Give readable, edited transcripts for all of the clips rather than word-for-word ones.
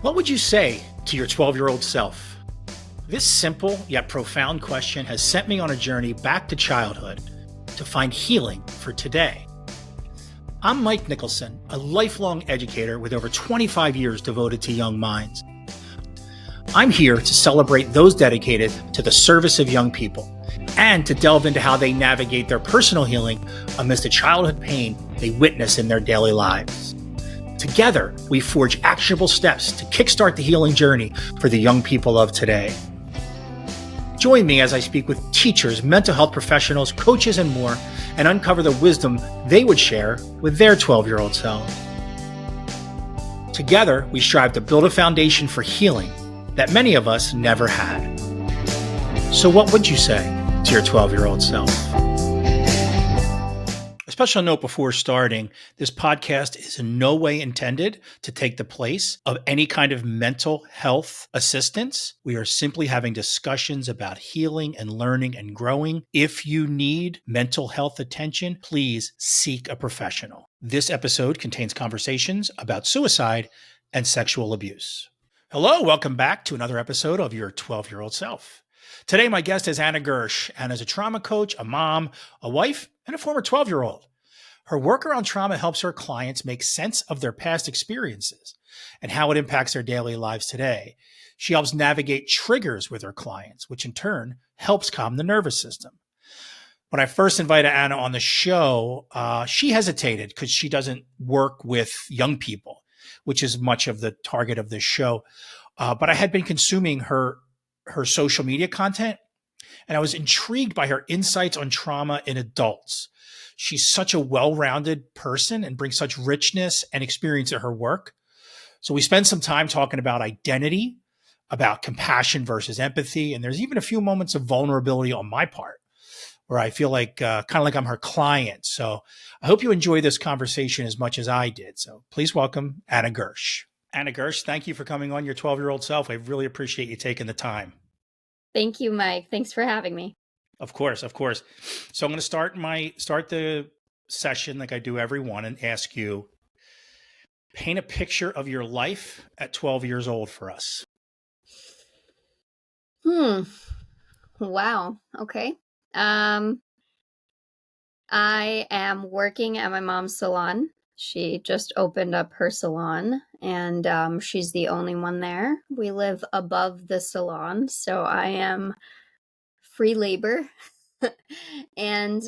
What would you say to your 12-year-old self? This simple yet profound question has sent me on a journey back to childhood to find healing for today. I'm Mike Nicholson, a lifelong educator with over 25 years devoted to young minds. I'm here to celebrate those dedicated to the service of young people and to delve into how they navigate their personal healing amidst the childhood pain they witness in their daily lives. Together, we forge actionable steps to kickstart the healing journey for the young people of today. Join me as I speak with teachers, mental health professionals, coaches, and more, and uncover the wisdom they would share with their 12-year-old selves. Together, we strive to build a foundation for healing that many of us never had. So what would you say to your 12-year-old self? A special note before starting, this podcast is in no way intended to take the place of any kind of mental health assistance. We are simply having discussions about healing and learning and growing. If you need mental health attention, please seek a professional. This episode contains conversations about suicide and sexual abuse. Hello, welcome back to another episode of Your 12-Year-Old Self. Today, my guest is Ana Gersch. Anna's a trauma coach, a mom, a wife, and a former 12-year-old. Her work around trauma helps her clients make sense of their past experiences and how it impacts their daily lives today. She helps navigate triggers with her clients, which in turn helps calm the nervous system. When I first invited Ana on the show, she hesitated because she doesn't work with young people, which is much of the target of this show. But I had been consuming her social media content, and I was intrigued by her insights on trauma in adults. She's such a well-rounded person and brings such richness and experience to her work. So we spend some time talking about identity, about compassion versus empathy, and there's even a few moments of vulnerability on my part where I feel like kind of like I'm her client. So I hope you enjoy this conversation as much as I did. So please welcome Ana Gersch. Ana Gersch, thank you for coming on Your 12-Year-Old Self. I really appreciate you taking the time. Thank you, Mike. Thanks for having me. Of course. So I'm going to start the session like I do every one and ask you, paint a picture of your life at 12 years old for us. Wow. Okay. I am working at my mom's salon. She just opened up her salon, and she's the only one there. We live above the salon, so I am free labor. And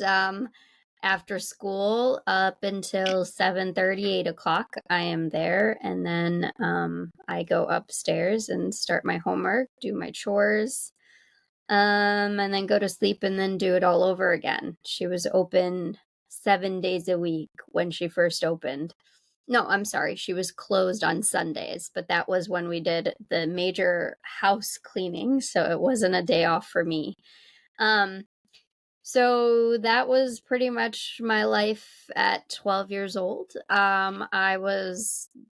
after school, up until 7:30, 8 o'clock, I am there. And then I go upstairs and start my homework, do my chores, and then go to sleep and then do it all over again. She was open 7 days a week when she first opened. No, I'm sorry. She was closed on Sundays, but that was when we did the major house cleaning. So it wasn't a day off for me. So that was pretty much my life at 12 years old.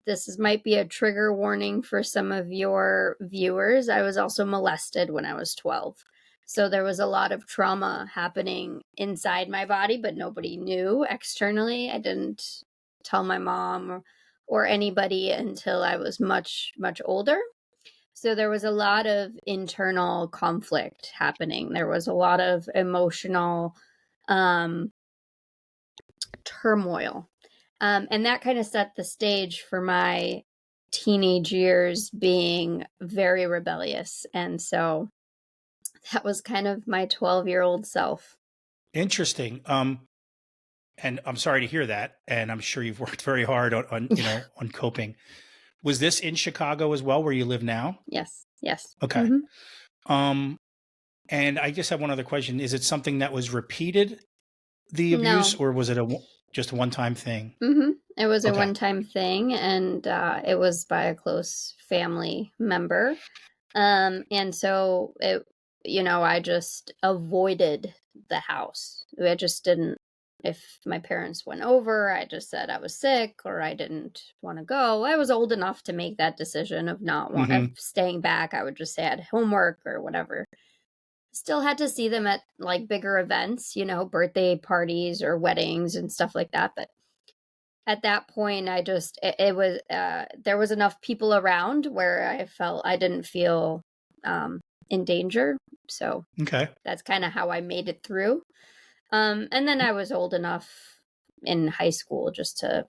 This might be a trigger warning for some of your viewers. I was also molested when I was 12. So there was a lot of trauma happening inside my body, but nobody knew externally. I didn't tell my mom or anybody until I was much, much older. So there was a lot of internal conflict happening. There was a lot of emotional turmoil. And that kind of set the stage for my teenage years being very rebellious. And so that was kind of my 12-year-old self. Interesting. And I'm sorry to hear that. And I'm sure you've worked very hard on coping. Was this in Chicago as well, where you live now? Yes. Okay. And I just have one other question. Is it something that was repeated, the abuse, or was it just a one-time thing? It was a one-time thing, and it was by a close family member. And so I just avoided the house. I just didn't. If my parents went over, I just said I was sick or I didn't want to go. I was old enough to make that decision of of staying back. I would just say I had homework or whatever. Still had to see them at like bigger events, birthday parties or weddings and stuff like that. But at that point, it was, there was enough people around where I didn't feel in danger. So Okay. that's kind of how I made it through. And then I was old enough in high school just to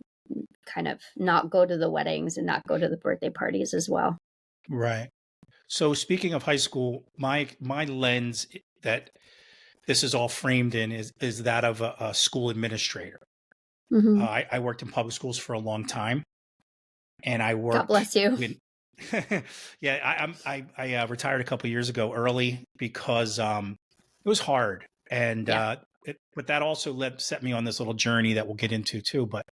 kind of not go to the weddings and not go to the birthday parties as well. Right. So speaking of high school, my lens that this is all framed in is that of a school administrator. Hmm. I worked in public schools for a long time, and I God worked bless you. with. Yeah, I retired a couple years ago early because it was hard, and Yeah. but that also set me on this little journey that we'll get into too. But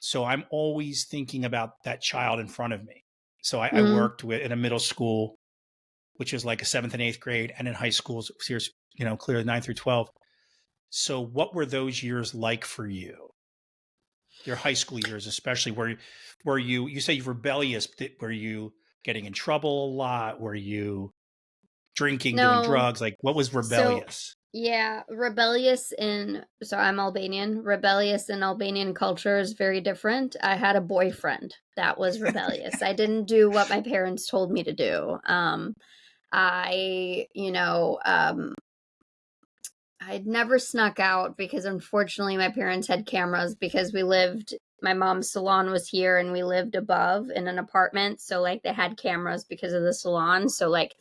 so I'm always thinking about that child in front of me. So I Mm. worked in a middle school, which is like a seventh and eighth grade, and in high schools, clearly 9 through 12. So what were those years like for you? Your high school years, especially, were you say you're rebellious? Were you getting in trouble a lot? Were you drinking, doing No. drugs? Like, what was So, rebellious? yeah, so I'm Albanian. Rebellious in Albanian culture is very different. I had a boyfriend that was rebellious. I didn't do what my parents told me to do. I, you know, I'd never snuck out because unfortunately my parents had cameras because my mom's salon was here and we lived above in an apartment. So, like, they had cameras because of the salon. So, like,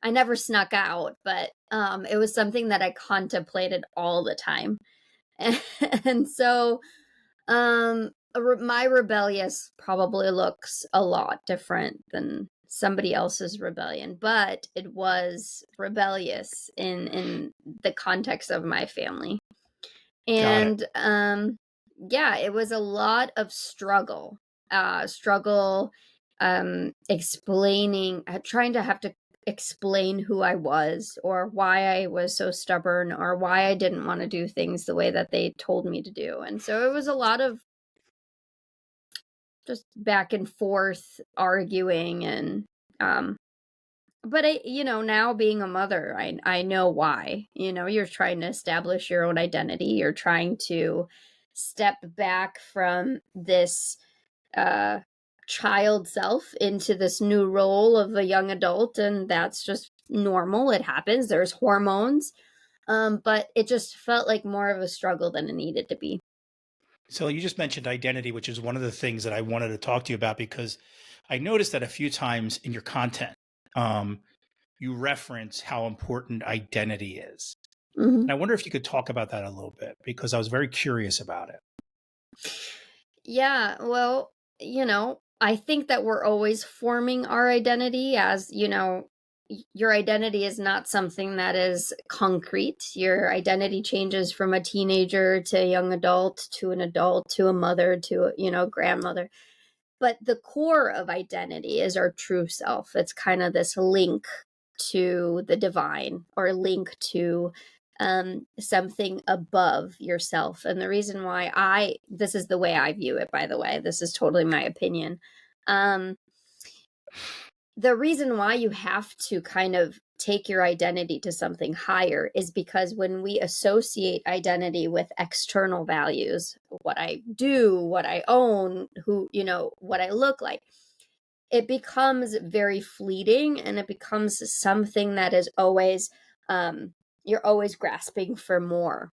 I never snuck out, but it was something that I contemplated all the time. And so my rebellious probably looks a lot different than somebody else's rebellion, but it was rebellious in the context of my family. Got it. And yeah, it was a lot of struggle explaining trying to have to explain who I was or why I was so stubborn or why I didn't want to do things the way that they told me to do. And so it was a lot of just back and forth arguing and um but now being a mother, I know why. You're trying to establish your own identity. You're trying to step back from this uh child self into this new role of a young adult, and that's just normal. It happens. There's hormones. But it just felt like more of a struggle than it needed to be. So you just mentioned identity, which is one of the things that I wanted to talk to you about because I noticed that a few times in your content, um, you reference how important identity is. Hmm. And I wonder if you could talk about that a little bit because I was very curious about it. Yeah, well, I think that we're always forming our identity as, your identity is not something that is concrete. Your identity changes from a teenager to a young adult to an adult to a mother to, grandmother. But the core of identity is our true self. It's kind of this link to the divine or link to something above yourself. And the reason why this is the way I view it, by the way, this is totally my opinion. Um, the reason why you have to kind of take your identity to something higher is because when we associate identity with external values, what I do, what I own, what I look like, it becomes very fleeting and it becomes something that is always, you're always grasping for more.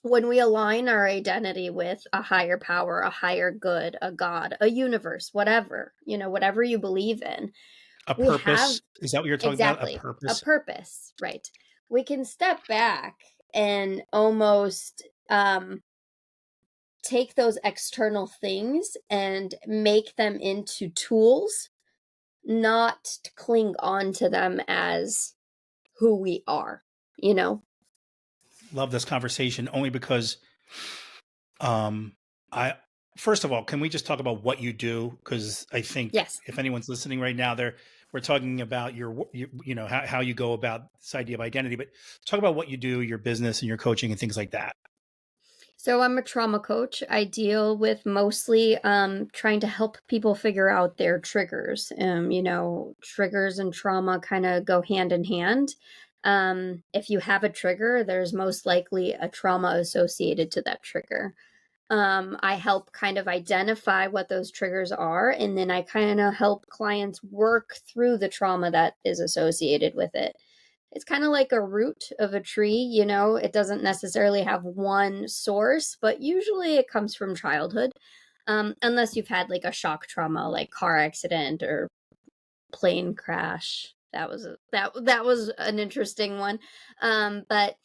When we align our identity with a higher power, a higher good, a God, a universe, whatever you believe in, A we have purpose, is that what you're talking about? A exactly a purpose? purpose, right? We can step back and almost take those external things and make them into tools, not to cling on to them as who we are, you know? Love this conversation only because um I first of all, can we just talk about what you do? Because I think Yes. if anyone's listening right now, we're talking about how you go about this idea of identity, but talk about what you do, your business and your coaching and things like that. So I'm a trauma coach. I deal with mostly trying to help people figure out their triggers. Triggers and trauma kind of go hand in hand. If you have a trigger, there's most likely a trauma associated to that trigger. I help kind of identify what those triggers are, and then I kind of help clients work through the trauma that is associated with it. It's kind of like a root of a tree, it doesn't necessarily have one source, but usually it comes from childhood. Unless you've had like a shock trauma, like car accident or plane crash. That was an interesting one. But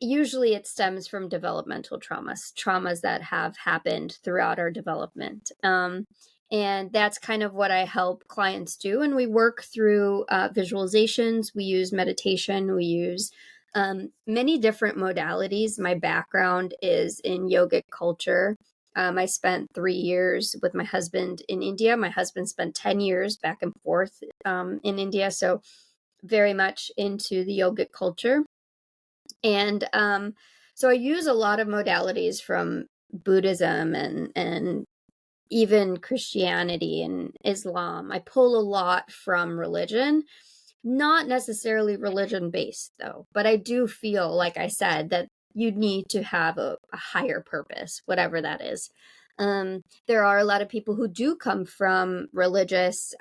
usually it stems from developmental traumas that have happened throughout our development. And that's kind of what I help clients do. And we work through visualizations, we use meditation, we use many different modalities. My background is in yogic culture. I spent 3 years with my husband in India. My husband spent 10 years back and forth in India. So very much into the yogic culture. And so I use a lot of modalities from Buddhism and even Christianity and Islam. I pull a lot from religion, not necessarily religion based though, but I do feel, like I said, that you need to have a higher purpose, whatever that is. There are a lot of people who do come from religious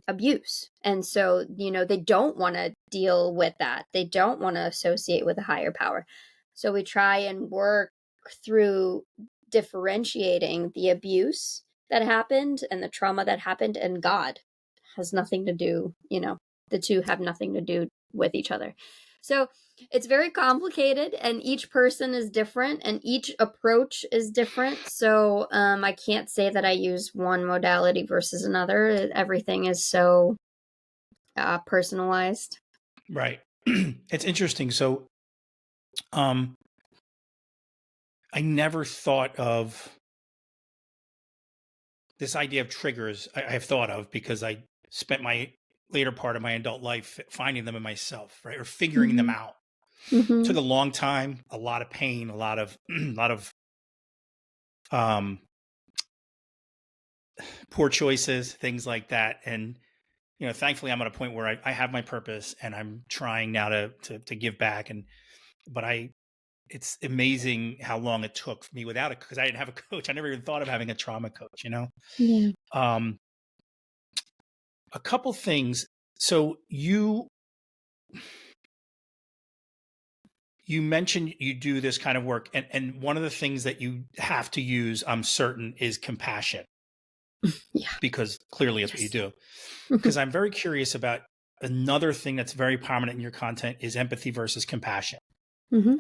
abuse. And so, they don't want to deal with that. They don't want to associate with a higher power. So we try and work through differentiating the abuse that happened and the trauma that happened, and God has nothing to do, the two have nothing to do with each other. So it's very complicated, and each person is different and each approach is different. So I can't say that I use one modality versus another. Everything is so personalized. Right. It's interesting. So, I never thought of this idea of triggers. I've thought of because I spent my later part of my adult life finding them in myself, right, or figuring them Mm-hmm. out. Mm-hmm. Took a long time, a lot of pain, a lot of um, poor choices, things like that. And thankfully, I'm at a point where I have my purpose, and I'm trying now to give back. But it's amazing how long it took me without it, because I didn't have a coach. I never even thought of having a trauma coach. Yeah. Um, a couple things. So you mentioned you do this kind of work, and one of the things that you have to use, I'm certain, is compassion, Yeah. because clearly it's what you Yes. do. Because I'm very curious about another thing that's very prominent in your content is empathy versus compassion. Mm-hmm.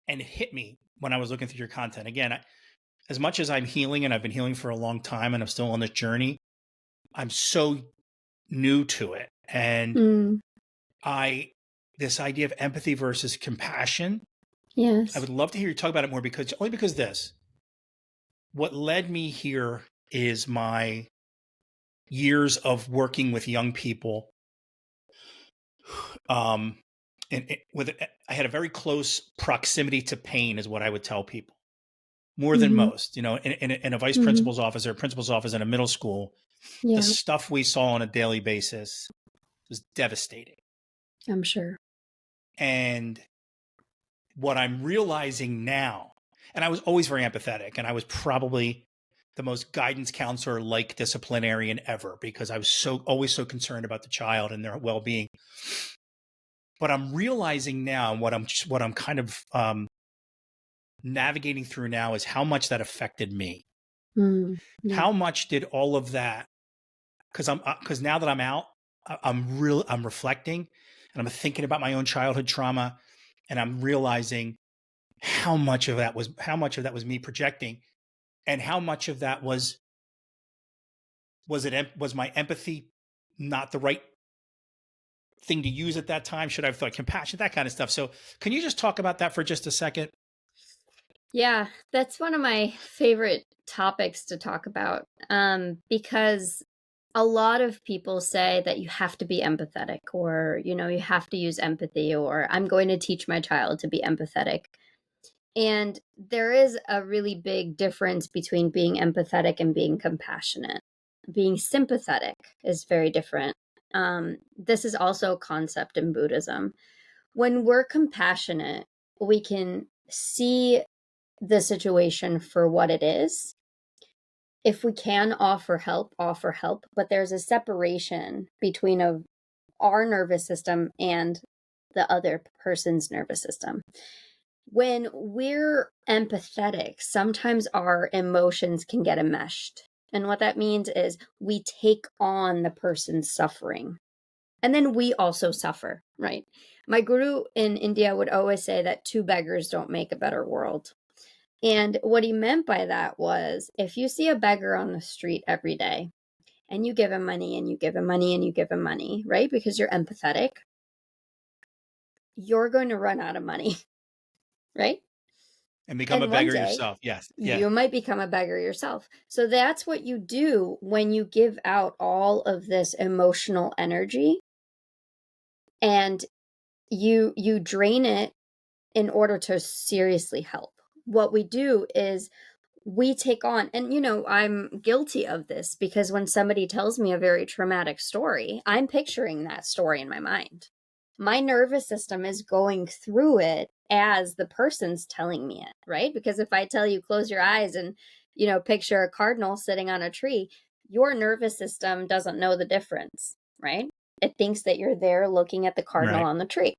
And it hit me when I was looking through your content. Again, as much as I'm healing, and I've been healing for a long time, and I'm still on this journey, I'm so new to it. And Mm. this idea of empathy versus compassion, I Yes. would love to hear you talk about it more, because what led me here is my years of working with young people. Um, I had a very close proximity to pain, is what I would tell people, more than Mm-hmm. most. In a vice Mm-hmm. principal's office or a principal's office in a middle school, the Yeah, stuff we saw on a daily basis was devastating. I'm sure. And what I'm realizing now, and I was always very empathetic, and I was probably the most guidance counselor like disciplinarian ever, because I was always so concerned about the child and their well-being. But I'm realizing now, what I'm kind of navigating through now, is how much that affected me. Yeah. How much did all of that? Because now that I'm out, I'm reflecting, and I'm thinking about my own childhood trauma, and I'm realizing how much of that was me projecting, and how much of that was my empathy not the right thing to use at that time? Should I have thought compassion, that kind of stuff? So can you just talk about that for just a second? Yeah, that's one of my favorite topics to talk about, because a lot of people say that you have to be empathetic, or, you have to use empathy, or I'm going to teach my child to be empathetic. And there is a really big difference between being empathetic and being compassionate. Being sympathetic is very different. This is also a concept in Buddhism. When we're compassionate, we can see the situation for what it is. If we can offer help, but there's a separation between our nervous system and the other person's nervous system. When we're empathetic, sometimes our emotions can get enmeshed. And what that means is we take on the person's suffering. And then we also suffer, right? My guru in India would always say that two beggars don't make a better world. And what he meant by that was, if you see a beggar on the street every day and you give him money and you give him money and you give him money, right? Because you're empathetic, you're going to run out of money, right? And become a And one beggar day yourself. Yes. Yeah. you might become a beggar yourself. So that's what you do when you give out all of this emotional energy, and you drain it in order to seriously help. What we do is we take on, and I'm guilty of this, because when somebody tells me a very traumatic story, I'm picturing that story in my mind. My nervous system is going through it as the person's telling me it, right? Because if I tell you close your eyes and picture a cardinal sitting on a tree, your nervous system doesn't know the difference, right? It thinks that you're there looking at the cardinal Right. on the tree.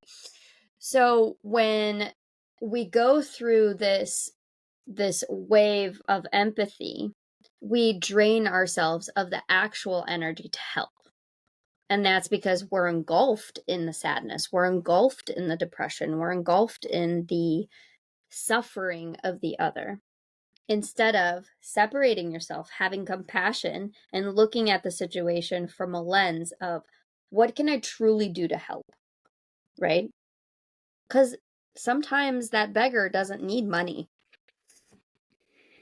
So when we go through this wave of empathy, we drain ourselves of the actual energy to help. And that's because we're engulfed in the sadness, we're engulfed in the depression, we're engulfed in the suffering of the other. Instead of separating yourself, having compassion, and looking at the situation from a lens of, what can I truly do to help? Right? Because sometimes that beggar doesn't need money,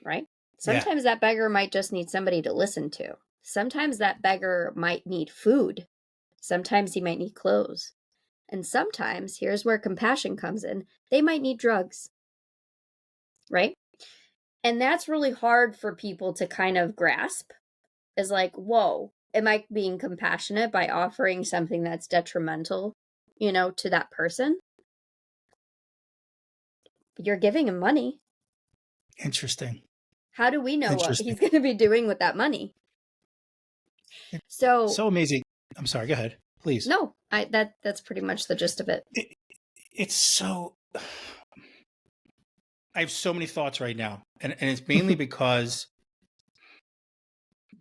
right? Yeah. Sometimes that beggar might just need somebody to listen to. Sometimes that beggar might need food. Sometimes he might need clothes. And sometimes, here's where compassion comes in, they might need drugs, right? And that's really hard for people to kind of grasp, is like, whoa, am I being compassionate by offering something that's detrimental, to that person? You're giving him money. Interesting. How do we know what Interesting. he's going to be doing with that money? So, So amazing. I'm sorry. Go ahead, please. no, that's pretty much the gist of it. It's so. I have so many thoughts right now, and it's mainly because,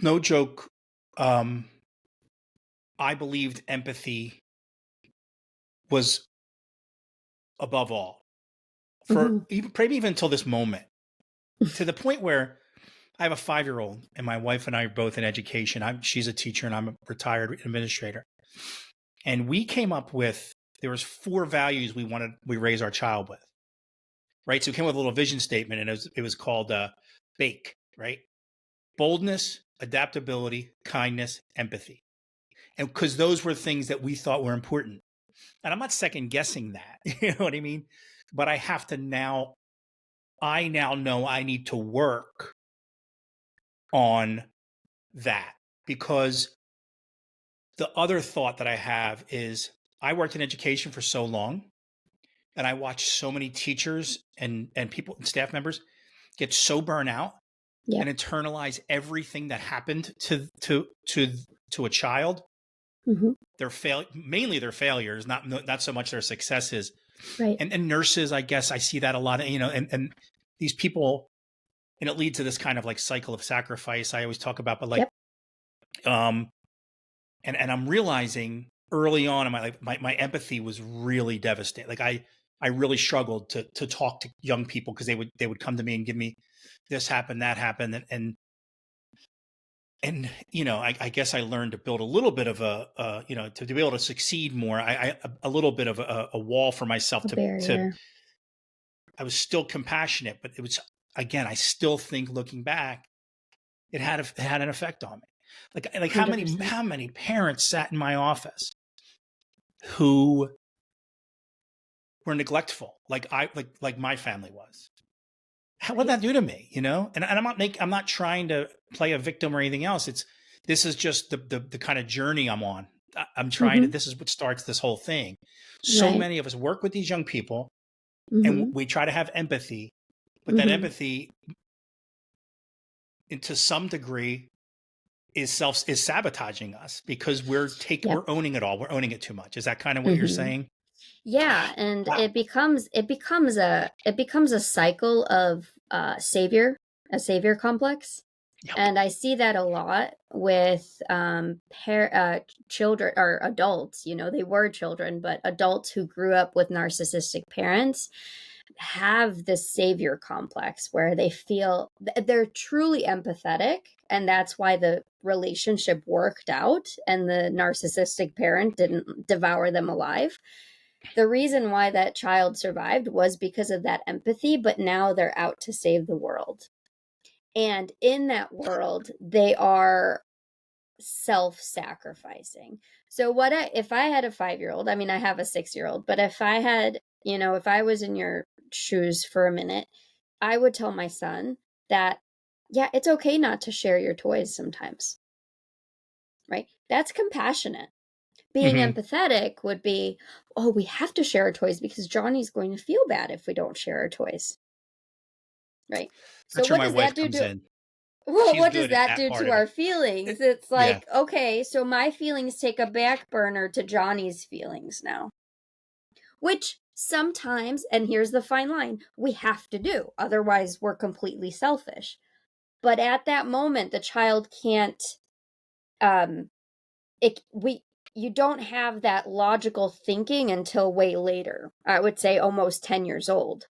no joke, I believed empathy was above all, for maybe even until this moment, to the point where I have a 5-year-old, and my wife and I are both in education. She's a teacher, and I'm a retired administrator. And we came up with, there was 4 values we raise our child with, right? So we came with a little vision statement, and it was called BAKE, right? Boldness, adaptability, kindness, empathy. And because those were things that we thought were important. And I'm not second guessing that, you know what I mean? But I now know I need to work on that, because the other thought that I have is, I worked in education for so long, and I watched so many teachers and people and staff members get so burnt out Yep. and internalize everything that happened to a child. Mainly their failures, not so much their successes. Right. And nurses, I guess I see that a lot, and these people, and it leads to this kind of like cycle of sacrifice I always talk about, but like, Yep. And I'm realizing early on in my life, my empathy was really devastating. Like I really struggled to talk to young people, because they would come to me and give me this happened, that happened, and I guess I learned to build a little bit of to be able to succeed more. A little bit of a wall for myself, A barrier. I was still compassionate, but it was, again, I still think, looking back, it had an effect on me. Like how 100%. many parents sat in my office who were neglectful, like my family was. What did that do to me? And I'm not trying to play a victim or anything else. This is just the kind of journey I'm on. I'm trying to. This is what starts this whole thing. So Right. many of us work with these young people, and Mm-hmm. we try to have empathy, But that empathy, to some degree, is sabotaging us because Yep. we're owning it all. We're owning it too much. Is that kind of what you're hmm saying? Yeah, and it becomes a cycle of a savior complex. Yep. And I see that a lot with children or adults. They were children, but adults who grew up with narcissistic parents have this savior complex where they feel they're truly empathetic. And that's why the relationship worked out and the narcissistic parent didn't devour them alive. The reason why that child survived was because of that empathy, but now they're out to save the world. And in that world, they are self-sacrificing. So if I had a 5-year-old, I mean, I have a 6-year-old, but if I was in your shoes for a minute, I would tell my son that, yeah, it's okay not to share your toys sometimes, right? That's compassionate. Being Hmm. empathetic would be, oh, we have to share our toys because Johnny's going to feel bad if we don't share our toys, right? So That's where what my does that wife do comes to in. well, She's what does good at that that do part to of our it. feelings? It's Yeah. like, okay, so my feelings take a back burner to Johnny's feelings now, which sometimes, and here's the fine line, we have to do. Otherwise, we're completely selfish. But at that moment, the child can't, um, you don't have that logical thinking until way later. I would say almost 10 years old.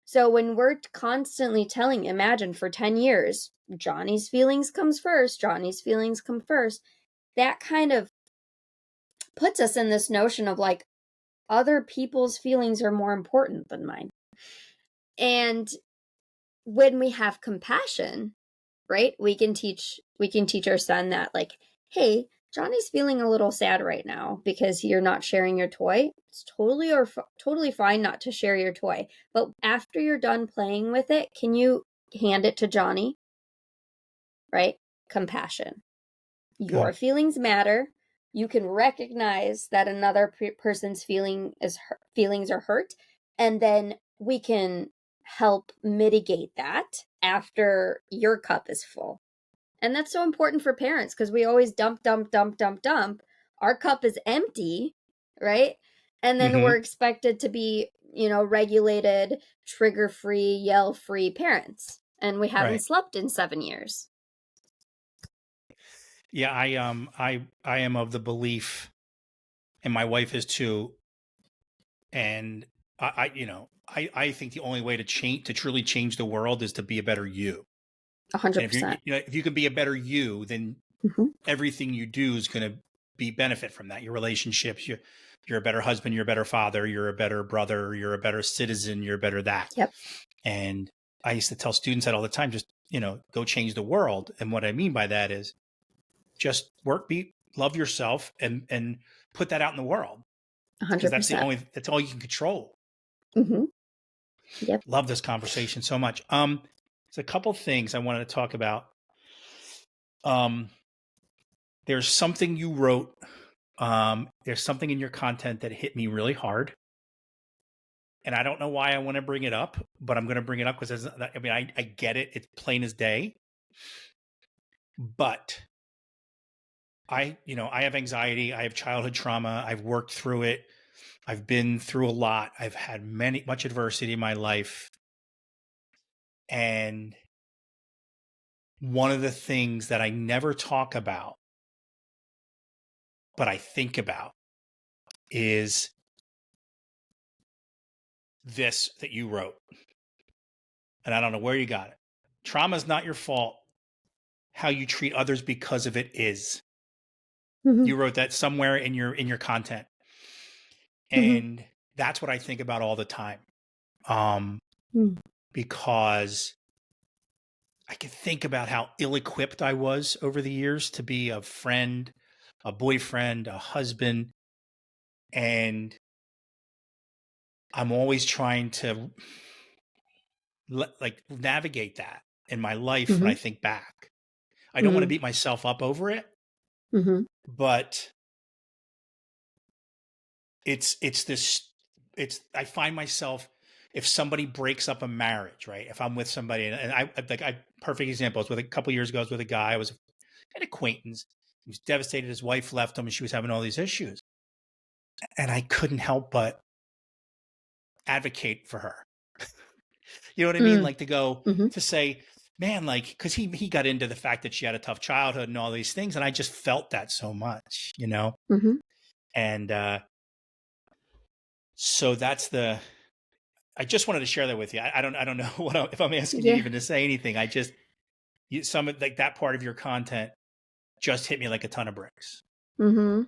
So when we're constantly imagine for 10 years, Johnny's feelings comes first, Johnny's feelings come first, that kind of puts us in this notion of like other people's feelings are more important than mine. And when we have compassion, right? We can teach our son that like, hey, Johnny's feeling a little sad right now because you're not sharing your toy. It's totally fine not to share your toy. But after you're done playing with it, can you hand it to Johnny? Right? Compassion. Good. Your feelings matter. You can recognize that another person's feelings are hurt, and then we can help mitigate that after your cup is full. And that's so important for parents because we always dump, dump, dump, dump, dump. Our cup is empty, right? And then Hmm. we're expected to be, regulated, trigger free, yell free parents. And we haven't Right. slept in 7 years. Yeah. I am of the belief, and my wife is too. And I think the only way to truly change the world is to be a better you. And if 100%. if you can be a better you, then hmm everything you do is going to be benefit from that. Your relationships, you're a better husband, you're a better father, you're a better brother, you're a better citizen, you're a better that. Yep. And I used to tell students that all the time, just, go change the world. And what I mean by that is just love yourself and put that out in the world because 100%. that's all you can control. hmm Yep. Love this conversation so much. There's a couple things I wanted to talk about. Um, there's something you wrote. There's something in your content that hit me really hard, and I don't know why I want to bring it up, but I'm going to bring it up because I get it. It's plain as day. But I have anxiety. I have childhood trauma. I've worked through it. I've been through a lot. I've had much adversity in my life, and one of the things that I never talk about, but I think about, is this that you wrote. And I don't know where you got it. Trauma is not your fault. How you treat others because of it is. hmm You wrote that somewhere in your content. hmm And that's what I think about all the time. Um, because I can think about how ill-equipped I was over the years to be a friend, a boyfriend, a husband, and I'm always trying to navigate that in my life when hmm I think back. I don't want to hmm beat myself up over it, hmm but it's this it's I find myself if somebody breaks up a marriage, right? If I'm with somebody, and perfect example, I was with a couple years ago, I was with a guy, I was an acquaintance. He was devastated. His wife left him and she was having all these issues. And I couldn't help but advocate for her. You know what I mean? Mm. Like to go Mm-hmm. to say, man, like, because he got into the fact that she had a tough childhood and all these things. And I just felt that so much, you know? Mm-hmm. And so I just wanted to share that with you. I don't know if I'm asking you Yeah. even to say anything. Some of like that part of your content just hit me like a ton of bricks. Mm-hmm.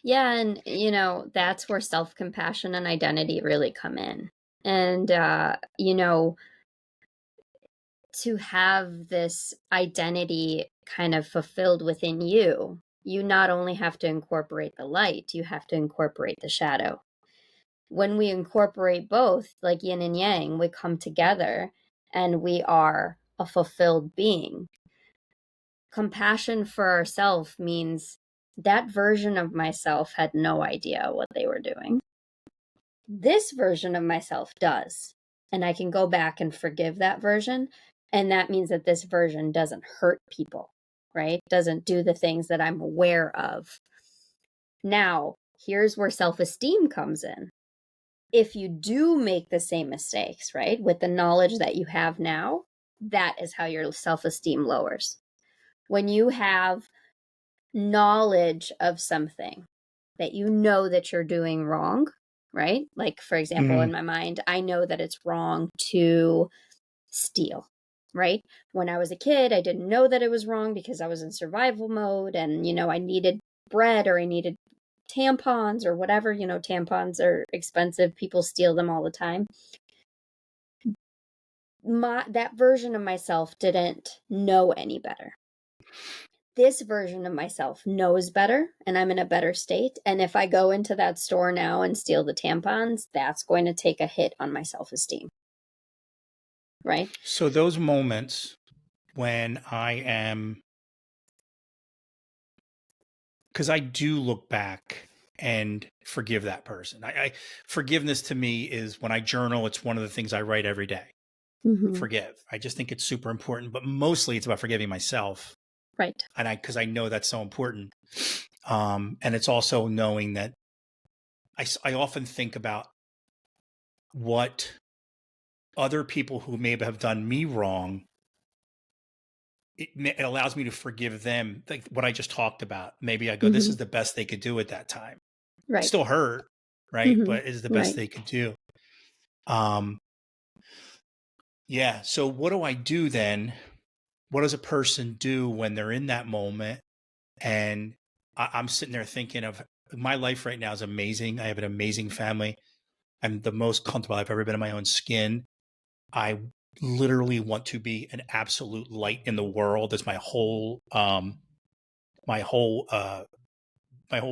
Yeah, and that's where self-compassion and identity really come in. And to have this identity kind of fulfilled within you, you not only have to incorporate the light, you have to incorporate the shadow. When we incorporate both, like yin and yang, we come together and we are a fulfilled being. Compassion for ourselves means that version of myself had no idea what they were doing. This version of myself does. And I can go back and forgive that version. And that means that this version doesn't hurt people, right? Doesn't do the things that I'm aware of. Now, here's where self-esteem comes in. If you do make the same mistakes, right, with the knowledge that you have now, that is how your self-esteem lowers. When you have knowledge of something that you know that you're doing wrong, right? Like, for example, in Mm-hmm. my mind, I know that it's wrong to steal, right? When I was a kid, I didn't know that it was wrong because I was in survival mode and, I needed bread or I needed tampons or whatever. Tampons are expensive. People steal them all the time. That version of myself didn't know any better. This version of myself knows better and I'm in a better state. And if I go into that store now and steal the tampons, that's going to take a hit on my self-esteem. Right? So those moments when I am, because I do look back and forgive that person. Forgiveness to me is when I journal, it's one of the things I write every day. Mm-hmm. Forgive. I just think it's super important, but mostly it's about forgiving myself. Right. And because I know that's so important. And it's also knowing that I often think about what other people who may have done me wrong, it allows me to forgive them. Like what I just talked about. Maybe I go, this Mm-hmm. is the best they could do at that time. Right. Still hurt, right? Mm-hmm. But it is the best Right. they could do. Um, yeah. So what do I do then? What does a person do when they're in that moment? And I'm sitting there thinking of my life right now is amazing. I have an amazing family. I'm the most comfortable I've ever been in my own skin. I literally want to be an absolute light in the world. That's my whole my whole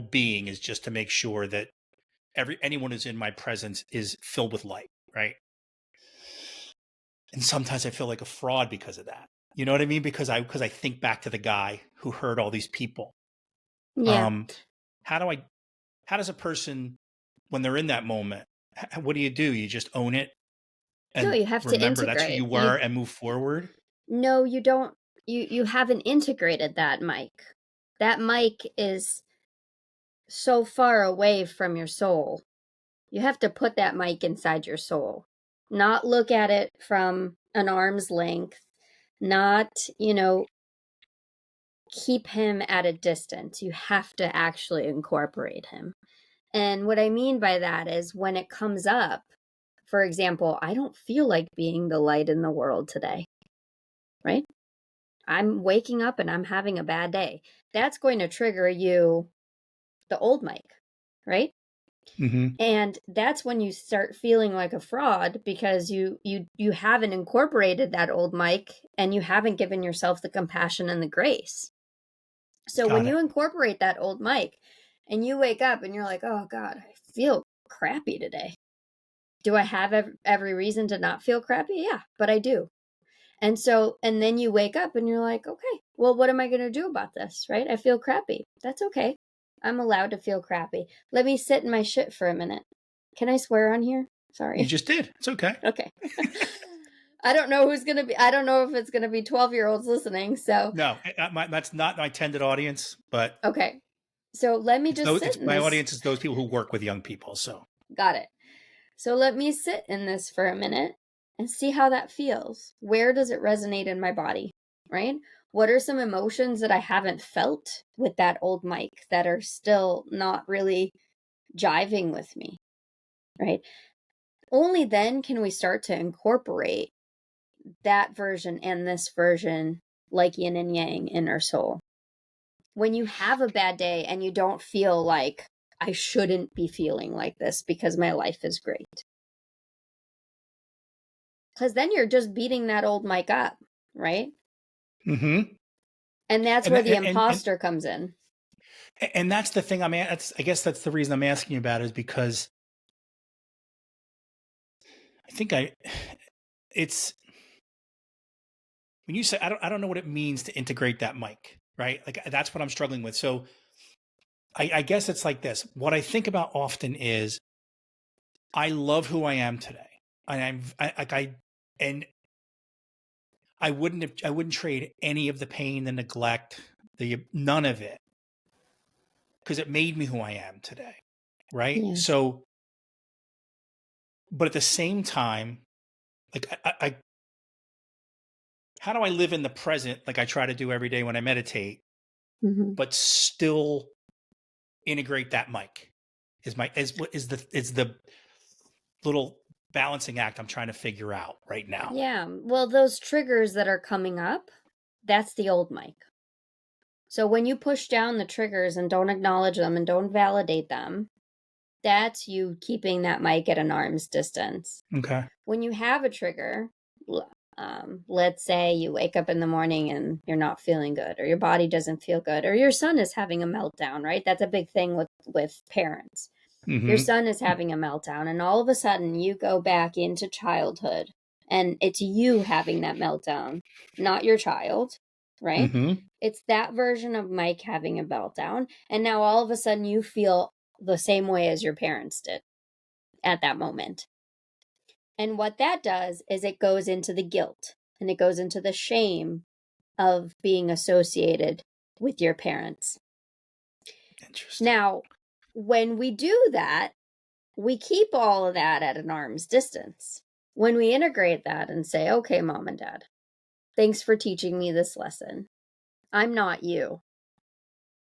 being is just to make sure that anyone who's in my presence is filled with light, right? And sometimes I feel like a fraud because of that. You know what I mean? Because I think back to the guy who hurt all these people. Yeah. Um, how do I? How does a person, when they're in that moment, what do? You just own it No, and you have to remember that's who integrate. you were and move forward? No, you don't. You haven't integrated that mic. That mic is so far away from your soul. You have to put that mic inside your soul, not look at it from an arm's length, not, keep him at a distance. You have to actually incorporate him. And what I mean by that is when it comes up, for example, I don't feel like being the light in the world today, right? I'm waking up and I'm having a bad day. That's going to trigger you, the old Mike, right? Mm-hmm. And that's when you start feeling like a fraud because you haven't incorporated that old Mike and you haven't given yourself the compassion and the grace. So when Got it. you incorporate that old Mike and you wake up and you're like, oh God, I feel crappy today. Do I have every reason to not feel crappy? Yeah, but I do. And then you wake up and you're like, okay, well, what am I going to do about this? Right? I feel crappy. That's okay. I'm allowed to feel crappy. Let me sit in my shit for a minute. Can I swear on here? Sorry. You just did. It's okay. Okay. I don't know if it's going to be 12-year-olds listening. So, No, that's not my intended audience, but okay. So let me just sit it's in my this. audience is those people who work with young people. So Got it. So let me sit in this for a minute and see how that feels. Where does it resonate in my body, right? What are some emotions that I haven't felt with that old Mike that are still not really jiving with me, right? Only then can we start to incorporate that version and this version like yin and yang in our soul. When you have a bad day and you don't feel like I shouldn't be feeling like this because my life is great. Because then you're just beating that old Mike up, right? mm-hmm. And that's and, where the and imposter comes in. and that's the thing I guess that's the reason I'm asking you about it, is because I think it's when you say I don't know what it means to integrate that mic, right? Like that's what I'm struggling with. So I guess it's like this. What I think about often is I love who I am today, and and I wouldn't trade any of the pain, the neglect, the none of it, because it made me who I am today, right? Yeah. So, but at the same time, like how do I live in the present, like I try to do every day when I meditate, Mm-hmm. but still integrate that mic? Is the little balancing act I'm trying to figure out right now. Yeah. Well, those triggers that are coming up, that's the old Mike. So when you push down the triggers and don't acknowledge them and don't validate them, that's you keeping that mic at an arm's distance. Okay. When you have a trigger, let's say you wake up in the morning and you're not feeling good, or your body doesn't feel good, or your son is having a meltdown, right? That's a big thing with parents. Your Mm-hmm. son is having a meltdown, and all of a sudden you go back into childhood, and it's you having that meltdown, not your child, right? Mm-hmm. It's that version of Mike having a meltdown, and now all of a sudden you feel the same way as your parents did at that moment. And what that does is it goes into the guilt and it goes into the shame of being associated with your parents. Interesting. Now, when we do that, we keep all of that at an arm's distance. When we integrate that and say, okay, mom and dad, thanks for teaching me this lesson. I'm not you,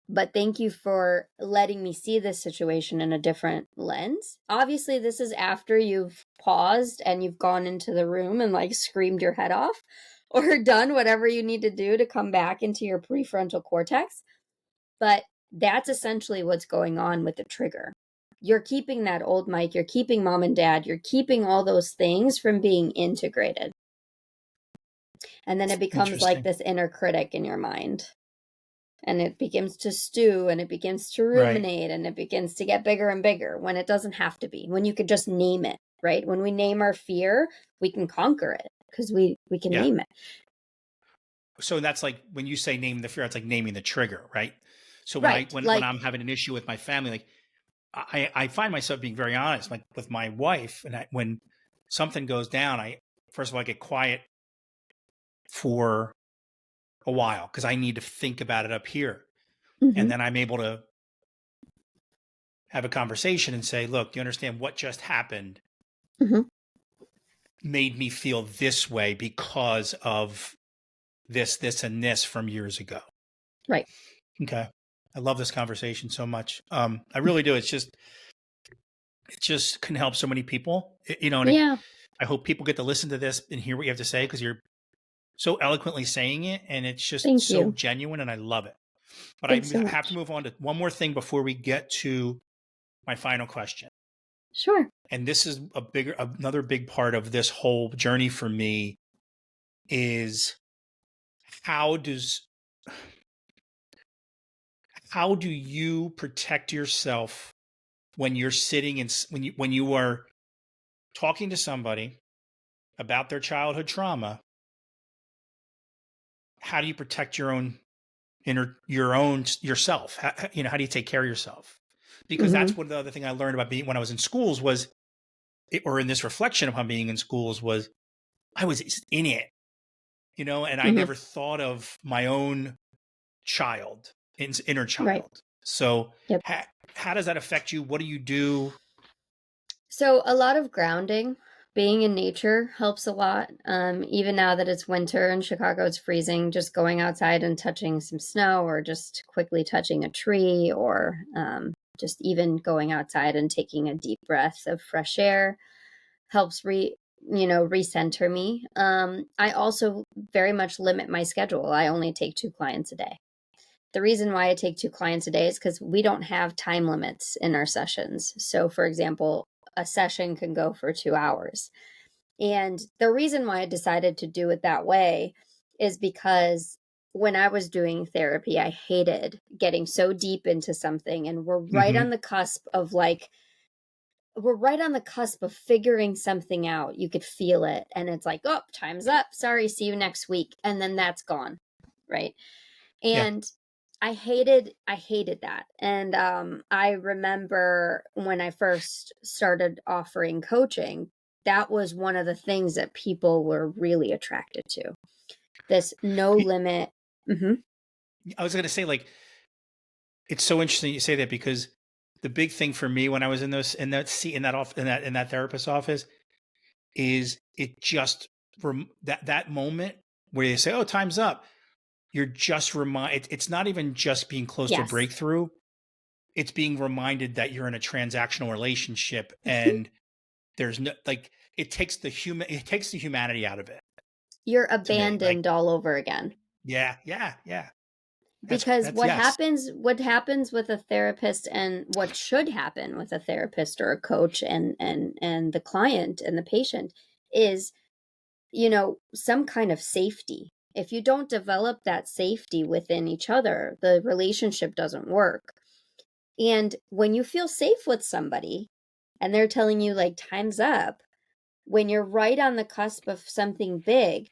but thank you for letting me see this situation in a different lens. Obviously, this is after you've paused and you've gone into the room and like screamed your head off or done whatever you need to do to come back into your prefrontal cortex. But that's essentially what's going on with the trigger. You're keeping that old Mike, you're keeping mom and dad, you're keeping all those things from being integrated. And then it becomes like this inner critic in your mind. And it begins to stew and it begins to ruminate and it begins to get bigger and bigger when it doesn't have to be, when you could just name it, right? When we name our fear, we can conquer it because we can name it. So that's like when you say name the fear, it's like naming the trigger, right? So when I'm having an issue with my family, like I find myself being very honest, like with my wife, and when something goes down, first of all I get quiet for a while because I need to think about it up here, and then I'm able to have a conversation and say, "Look, do you understand what just happened? Made me feel this way because of this, and this from years ago." Right. Okay. I love this conversation so much. I really do. It just can help so many people, and I hope people get to listen to this and hear what you have to say, because you're so eloquently saying it and it's just so genuine and I love it. But I have to move on to one more thing before we get to my final question. Sure. And this is another big part of this whole journey for me is how do you protect yourself when you're sitting and when you are talking to somebody about their childhood trauma? How do you protect your own yourself? How do you take care of yourself? Because that's one of the other thing I learned about being when I was in schools was or in this reflection upon being in schools, was I was in it, and I Mhm. never thought of my own child, inner Right. child. So Yep. how does that affect you? What do you do? So a lot of grounding, being in nature helps a lot. Even now that it's winter in Chicago, it's freezing. Just going outside and touching some snow, or just quickly touching a tree, or just even going outside and taking a deep breath of fresh air helps recenter me. I also very much limit my schedule. I only take 2 clients a day. The reason why I take 2 clients a day is because we don't have time limits in our sessions. So, for example, a session can go for 2 hours. And the reason why I decided to do it that way is because when I was doing therapy, I hated getting so deep into something. And Hmm. we're right on the cusp of figuring something out. You could feel it. And it's like, oh, time's up. Sorry, see you next week. And then that's gone. Right. Yeah. And I hated that. And I remember when I first started offering coaching, that was one of the things that people were really attracted to. This no limit. Mhm. I was going to say, like, it's so interesting you say that, because the big thing for me when I was in those in that seat in that off in that therapist's office is it just that moment where they say, "Oh, time's up." You're just it's not even just being close to a Yes. breakthrough. It's being reminded that you're in a transactional relationship, Mhm. and there's no, like, it takes the humanity out of it You're to me. Like, abandoned all over again. yeah, yeah, yeah. Because That's what yes. happens with a therapist, and what should happen with a therapist or a coach and the client and the patient, is some kind of safety. If you don't develop that safety within each other, the relationship doesn't work. And when you feel safe with somebody and they're telling you, like, time's up, when you're right on the cusp of something big,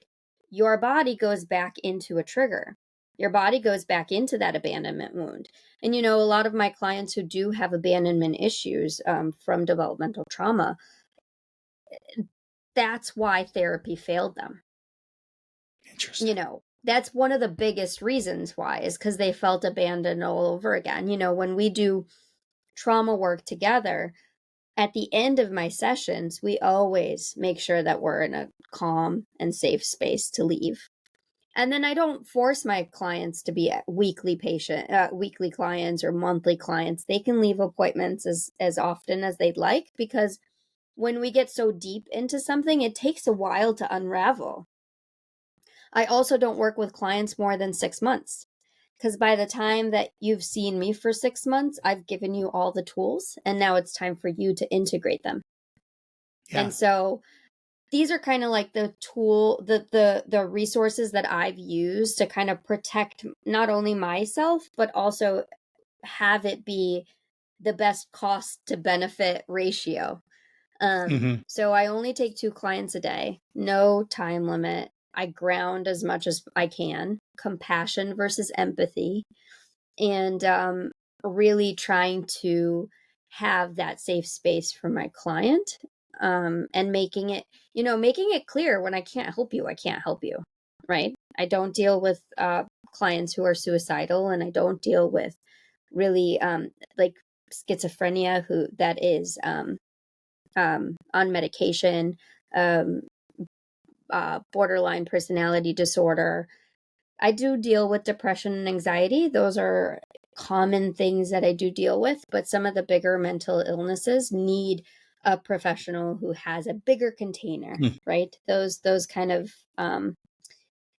your body goes back into a trigger. Your body goes back into that abandonment wound. And, a lot of my clients who do have abandonment issues from developmental trauma, that's why therapy failed them. Interesting. That's one of the biggest reasons why, is because they felt abandoned all over again. When we do trauma work together, at the end of my sessions, we always make sure that we're in a calm and safe space to leave. And then I don't force my clients to be weekly clients or monthly clients. They can leave appointments as often as they'd like, because when we get so deep into something, it takes a while to unravel. I also don't work with clients more than 6 months, because by the time that you've seen me for 6 months, I've given you all the tools, and now it's time for you to integrate them. Yeah. And so these are kind of like the resources that I've used to kind of protect not only myself, but also have it be the best cost to benefit ratio. Hmm. So I only take 2 clients a day, no time limit. I ground as much as I can, compassion versus empathy, and really trying to have that safe space for my client, and making it clear, when I can't help you, I can't help you, right? I don't deal with clients who are suicidal, and I don't deal with really like schizophrenia, who that is on medication, um, borderline personality disorder. I do deal with depression and anxiety. Those are common things that I do deal with, but some of the bigger mental illnesses need a professional who has a bigger container, right? Those kind of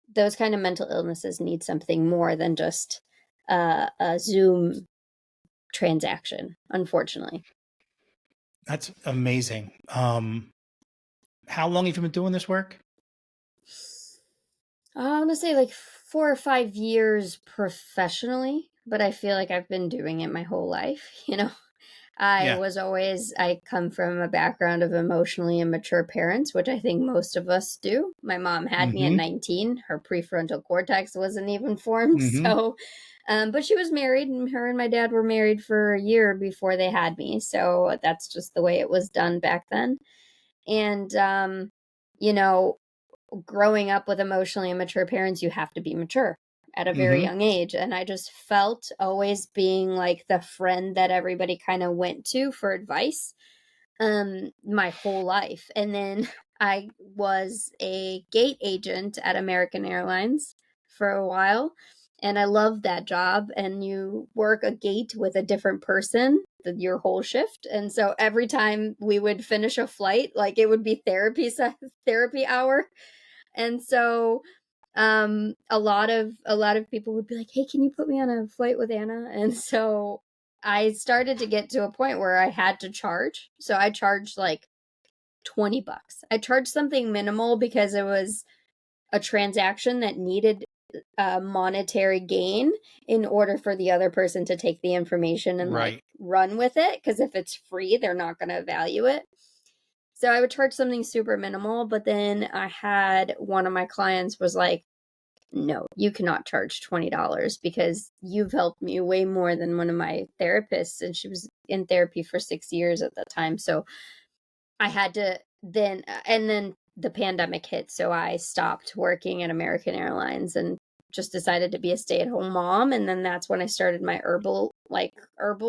mental illnesses need something more than just a Zoom transaction, unfortunately. That's amazing. How long have you been doing this work? I want to say like 4 or 5 years professionally, but I feel like I've been doing it my whole life. Yeah. I come from a background of emotionally immature parents, which I think most of us do. My mom had me at Hmm. 19. Her prefrontal cortex wasn't even formed. Hmm. But she was married, and her and my dad were married for a year before they had me. So that's just the way it was done back then. And, you know, growing up with emotionally immature parents, you have to be mature at a very Mm-hmm. young age. And I just felt always being like the friend that everybody kind of went to for advice my whole life. And then I was a gate agent at American Airlines for a while, and I loved that job. And you work a gate with a different person your whole shift. And so every time we would finish a flight, like it would be therapy hour. And so a lot of people would be like, "Hey, can you put me on a flight with Anna?" And so I started to get to a point where I had to charge. So I charged like $20. I charged something minimal because it was a transaction that needed a monetary gain in order for the other person to take the information and like Right. run with it, because if it's free, they're not going to value it. So I would charge something super minimal, but then I had one of my clients was like, no, you cannot charge $20 because you've helped me way more than one of my therapists. And she was in therapy for 6 years at that time. So I had to and then the pandemic hit. So I stopped working at American Airlines and just decided to be a stay-at-home mom. And then that's when I started my herbal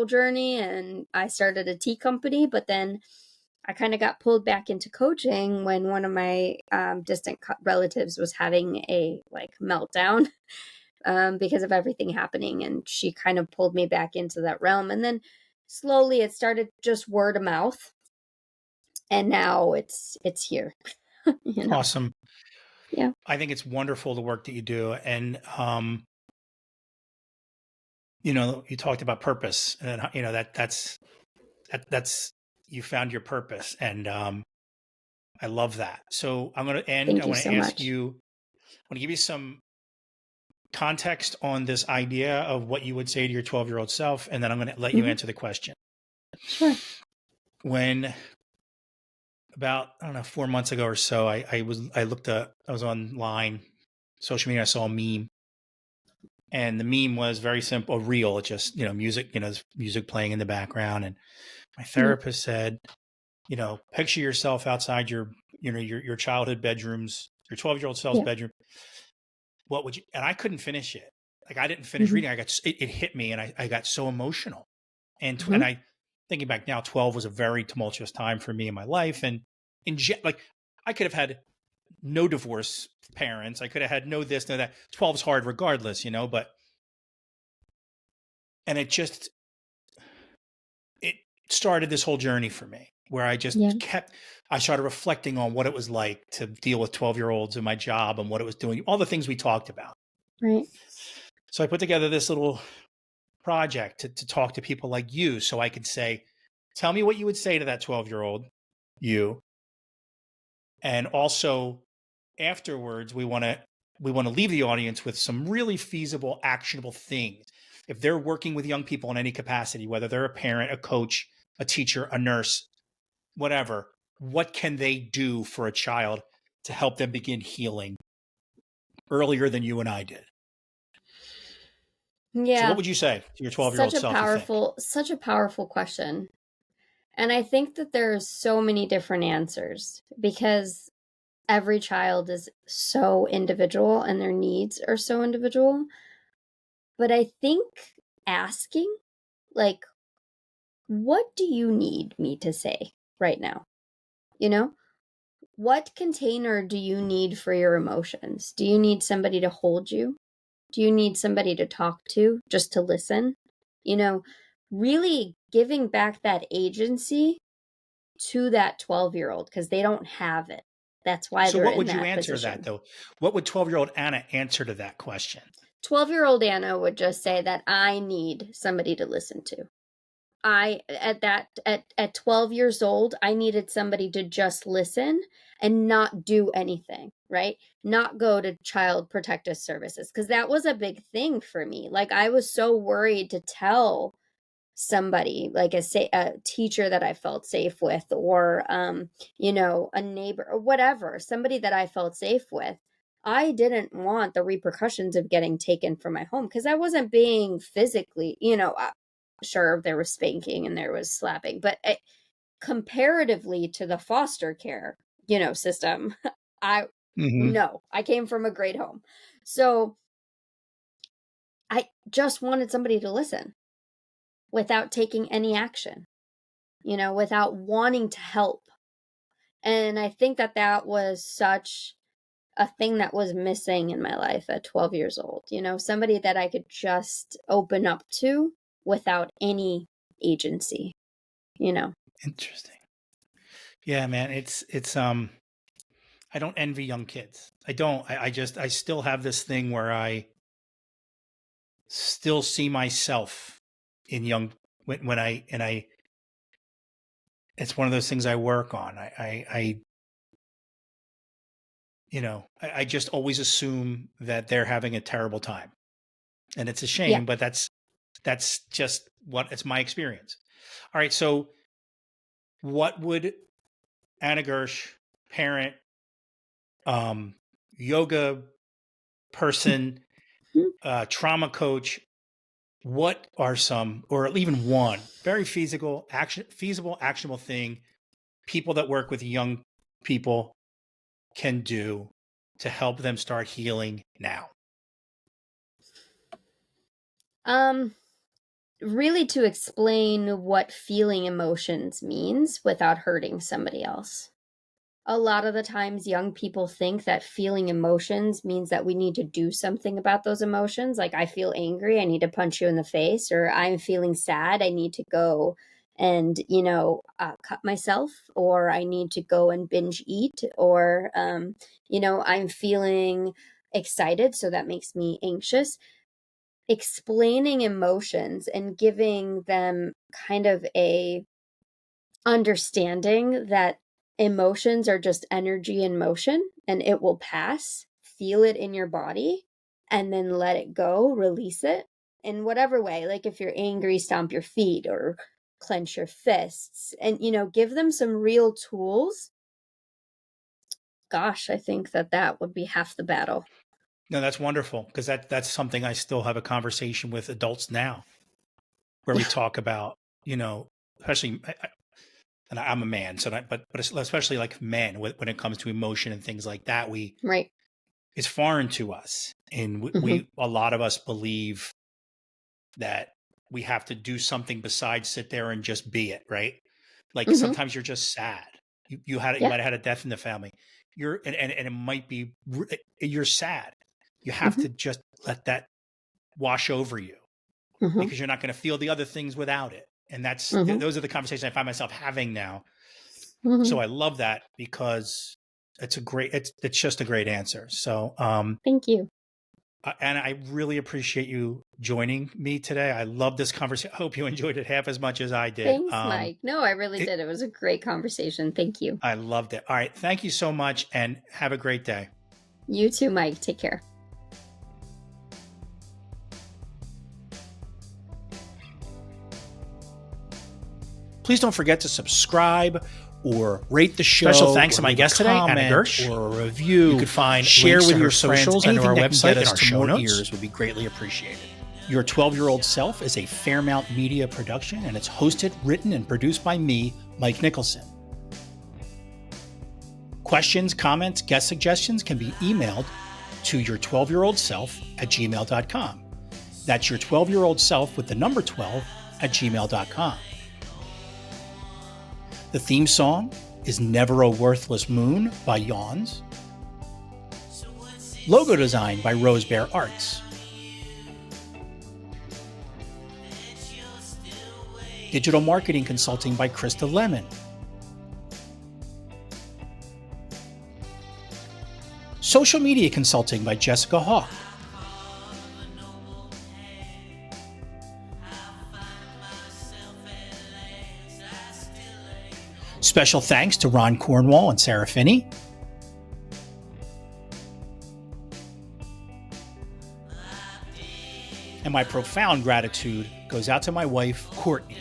journey, and I started a tea company. But then I kind of got pulled back into coaching when one of my distant relatives was having a like meltdown because of everything happening, and she kind of pulled me back into that realm. And then slowly it started just word of mouth, and now it's here. you know, Awesome. yeah. I think it's wonderful the work that you do. And, you talked about purpose and, that's, you found your purpose. And, I love that. So I'm going to end. I Thank you want so to ask much. you, I want to give you some context on this idea of what you would say to your 12-year-old self. And then I'm going to let you Hmm. answer the question. Sure. When about, I don't know, 4 months ago or so, I was online, social media, I saw a meme. And the meme was very simple, a reel. It just, music, there's music playing in the background. And my Yeah. therapist said, picture yourself outside your childhood bedrooms, your 12-year-old self's Yeah. bedroom. What would you, and I couldn't finish it. Like I didn't finish Hmm. reading. It hit me and I got so emotional. And Hmm. I, thinking back now, 12 was a very tumultuous time for me in my life. And like I could have had no divorce parents. I could have had no this, no that. 12 is hard regardless, but, and it started this whole journey for me where Yeah. I started reflecting on what it was like to deal with 12-year-olds in my job and what it was doing, all the things we talked about. Right. So I put together this little project to talk to people like you so I could say, tell me what you would say to that 12-year-old you. And also afterwards, we want to leave the audience with some really feasible, actionable things. If they're working with young people in any capacity, whether they're a parent, a coach, a teacher, a nurse, whatever, what can they do for a child to help them begin healing earlier than you and I did? So what Yeah. would you say to your 12-year-old Such a self, you think? powerful question. And I think that there's so many different answers because every child is so individual and their needs are so individual. But I think asking, like, what do you need me to say right now? You know, what container do you need for your emotions? Do you need somebody to hold you? Do you need somebody to talk to, just to listen? You know, really giving back that agency to that 12-year-old because they don't have it. That's why So they're what in would you that answer that position. though? What would 12-year-old Anna answer to that question? 12-year-old Anna would just say that I need somebody to listen to. I at 12 years old, I needed somebody to just listen and not do anything, right? Not go to child protective services because that was a big thing for me. Like I was so worried to tell somebody like a teacher that I felt safe with, or a neighbor or whatever, somebody that I felt safe with. I didn't want the repercussions of getting taken from my home because I wasn't being physically, sure there was spanking and there was slapping, but comparatively to the foster care, system, I Hmm. no, I came from a great home. So I just wanted somebody to listen without taking any action, without wanting to help. And I think that that was such a thing that was missing in my life at 12 years old, somebody that I could just open up to without any agency, you know. Interesting. Yeah, man. I don't envy young kids. I don't. I still have this thing where I still see myself in young when it's one of those things I work on. I just always assume that they're having a terrible time. And it's a Yeah. shame, but that's just what it's my experience. All right. So what would Anna Gersch, parent, um, yoga person, trauma coach, what are some, or even one very feasible, actionable thing people that work with young people can do to help them start healing now? Um, Really to explain what feeling emotions means without hurting somebody else. A lot of the times, young people think that feeling emotions means that we need to do something about those emotions. Like, I feel angry, I need to punch you in the face, or I'm feeling sad, I need to go and, cut myself, or I need to go and binge eat, or, I'm feeling excited, so that makes me anxious. Explaining emotions and giving them kind of a understanding that emotions are just energy in motion and it will pass. Feel it in your body and then let it go, release it in whatever way. Like if you're angry, stomp your feet or clench your fists and, give them some real tools. Gosh, I think that that would be half the battle. No, that's wonderful because that's something I still have a conversation with adults now, where we Yeah, talk about, especially, and I'm a man, so but especially like men when it comes to emotion and things like that, right. it's foreign to us, and Hmm. a lot of us believe that we have to do something besides sit there and just be it, right? Like Hmm. sometimes you're just sad. You Yeah. might have had a death in the family. And it might be you're sad. You have Hmm. to just let that wash over you Hmm. because you're not going to feel the other things without it. And Hmm. those are the conversations I find myself having now. Hmm. So I love that because it's just a great answer. So Thank you. and I really appreciate you joining me today. I love this conversation. I hope you enjoyed it half as much as I did. Thanks, Mike. No, I really It, did. It was a great conversation. Thank you. I loved it. All right. Thank you so much and have a great day. You too, Mike. Take care. Please don't forget to subscribe or rate the show. Special thanks to my guest today, Ana Gersch, or a review. You could find share with your socials and our website and our show notes. Ears would be greatly appreciated. Your 12-Year-Old Self is a Fairmount Media production, and it's hosted, written, and produced by me, Mike Nicholson. Questions, comments, guest suggestions can be emailed to your12yearoldself@gmail.com. That's your 12-year-old self with the number 12 at gmail.com. The theme song is Never a Worthless Moon by Yawns. Logo design by Rose Bear Arts. Digital marketing consulting by Krista Lemon. Social media consulting by Jessica Hawk. Special thanks to Ron Cornwall and Sarah Finney. And my profound gratitude goes out to my wife, Courtney.